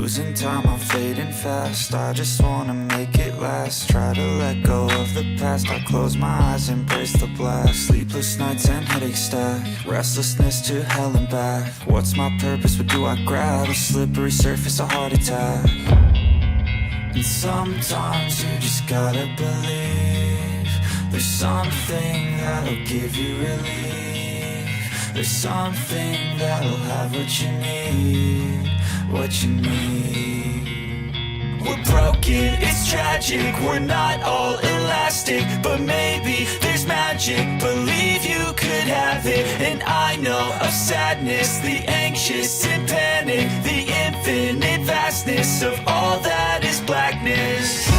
Losing time, I'm fading fast. I just wanna make it last. Try to let go of the past. I close my eyes, embrace the blast. Sleepless nights and headache stack. Restlessness to hell and back. What's my purpose? What do I grab? A slippery surface, a heart attack. And sometimes you just gotta believe there's something that'll give you relief. There's something that'll have what you need. What you need. We're broken, it's tragic. We're not all elastic, but maybe there's magic. Believe you could have it. And I know of sadness, the anxious and panic, the infinite vastness of all that is blackness.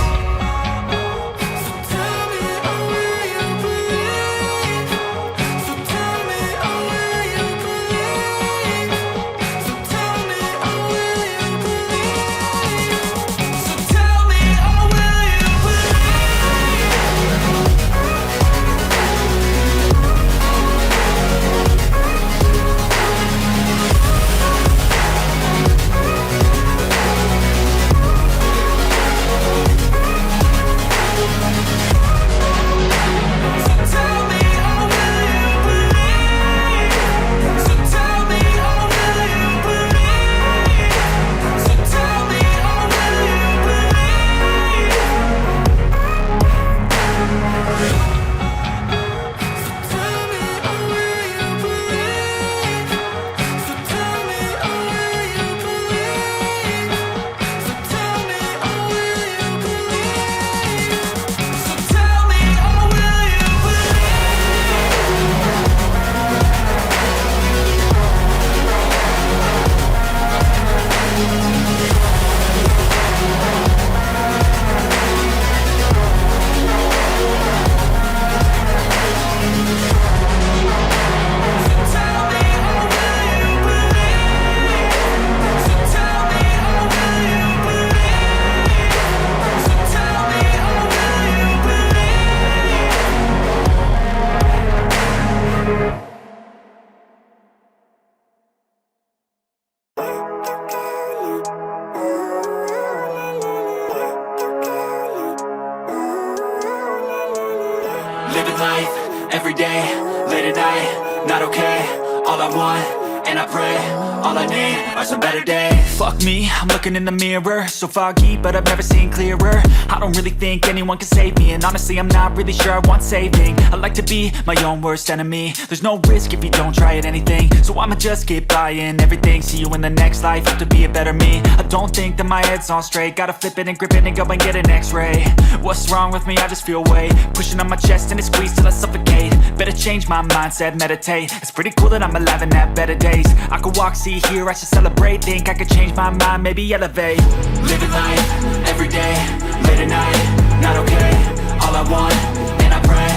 Living life, every day, late at night, not okay. All I want, and I pray, all I need are some better days. Fuck me, I'm looking in the mirror, so foggy, but I've never seen clearer. I don't really think anyone can save me, and honestly I'm not really sure I want saving. I like to be my own worst enemy. There's no risk if you don't try at anything, so I'ma just keep buying everything. See you in the next life, have to be a better me. I don't think that my head's on straight, gotta flip it and grip it and go and get an x-ray. What's wrong with me? I just feel weight pushing on my chest and it squeezes till I suffocate. Better change my mindset, meditate. It's pretty cool that I'm alive and have better days. I could walk, see, hear, I should celebrate. Think I could change my mind, maybe elevate. Living life, every day, late at night, not okay. All I want, and I pray,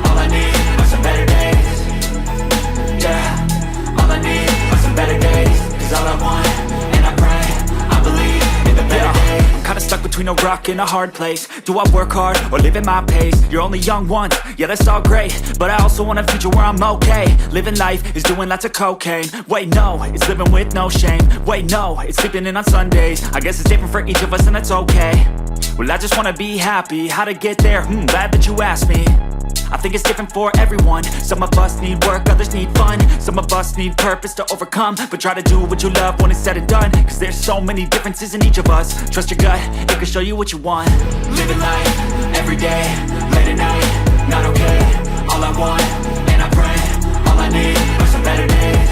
all I need are some better days. Yeah, all I need are some better days. Cause all I want, and I pray, I believe in the better days. I'm kinda stuck between a rock and a hard place. Do I work hard or live at my pace? You're only young once, yeah that's all great, but I also want a future where I'm okay. Living life is doing lots of cocaine. Wait no, it's living with no shame. Wait no, it's sleeping in on Sundays. I guess it's different for each of us and that's okay. Well I just wanna be happy, how to get there? Glad that you asked me. I think it's different for everyone. Some of us need work, others need fun. Some of us need purpose to overcome. But try to do what you love when it's said and done. Cause there's so many differences in each of us. Trust your gut, it can show you what you want. Living life, every day, late at night, not okay. All I want, and I pray, all I need are some better days.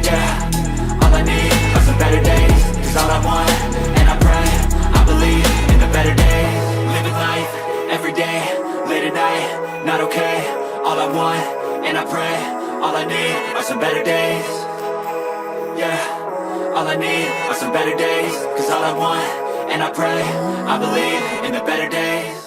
Yeah, all I need are some better days. Cause all I want, and I pray, I believe in the better days. Living life, every day, late at night, not okay. All I want, and I pray, all I need are some better days. Yeah, all I need are some better days. Cause all I want, and I pray, I believe in the better days.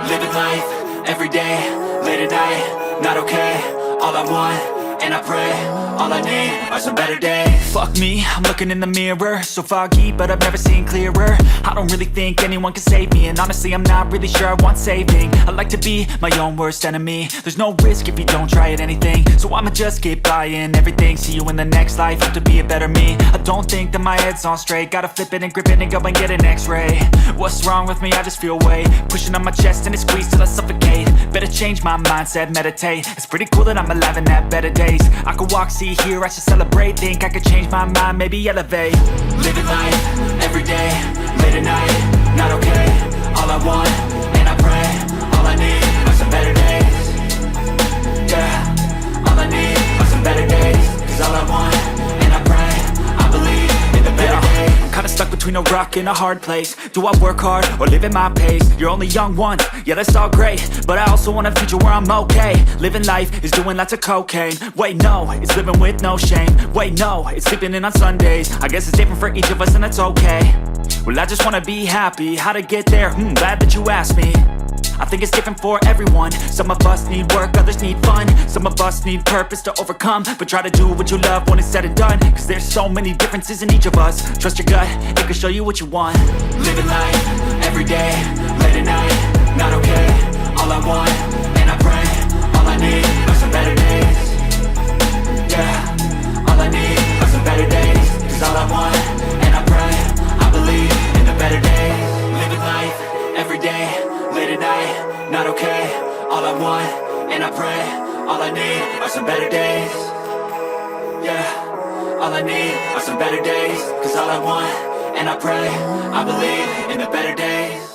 Living life, every day, late at night, not okay. All I want, and I pray, all I need are some better days. Fuck me, I'm looking in the mirror, so foggy, but I've never seen clearer. I don't really think anyone can save me, and honestly I'm not really sure I want saving. I like to be my own worst enemy. There's no risk if you don't try at anything, so I'ma just keep buying everything. See you in the next life, have to be a better me. I don't think that my head's on straight, gotta flip it and grip it and go and get an x-ray. What's wrong with me? I just feel weight pushing on my chest and it squeezes till I suffocate. Better change my mindset, meditate. It's pretty cool that I'm alive and have better days. I could walk, see, hear, I should celebrate. Think I could change my mind, maybe elevate. Living life, every day, late at night, not okay. All I want, and I pray, all I need are some better days. Yeah, all I need are some better days. Cause all I want, and I pray, I believe in the better days. I'm kinda stuck between a rock and a hard place. Do I work hard or live at my pace? You're only young once, yeah that's all great, but I also want a future where I'm okay. Living life is doing lots of cocaine. Wait no, it's living with no shame. Wait no, it's sleeping in on Sundays. I guess it's different for each of us and that's okay. Well I just wanna be happy, how to get there? Glad that you asked me. I think it's different for everyone. Some of us need work, others need fun. Some of us need purpose to overcome. But try to do what you love when it's said and done. Cause there's so many differences in each of us. Trust your gut, it can show you what you want. Living life, every day, late at night, not okay. All I want, and I pray, all I need are some better days. Yeah, all I need are some better days. Cause all I want, and I pray, I believe in the better days. Living life, every day, late at night, not okay. All I want, and I pray, all I need are some better days. Yeah, all I need are some better days. Cause all I want, and I pray, I believe in the better days.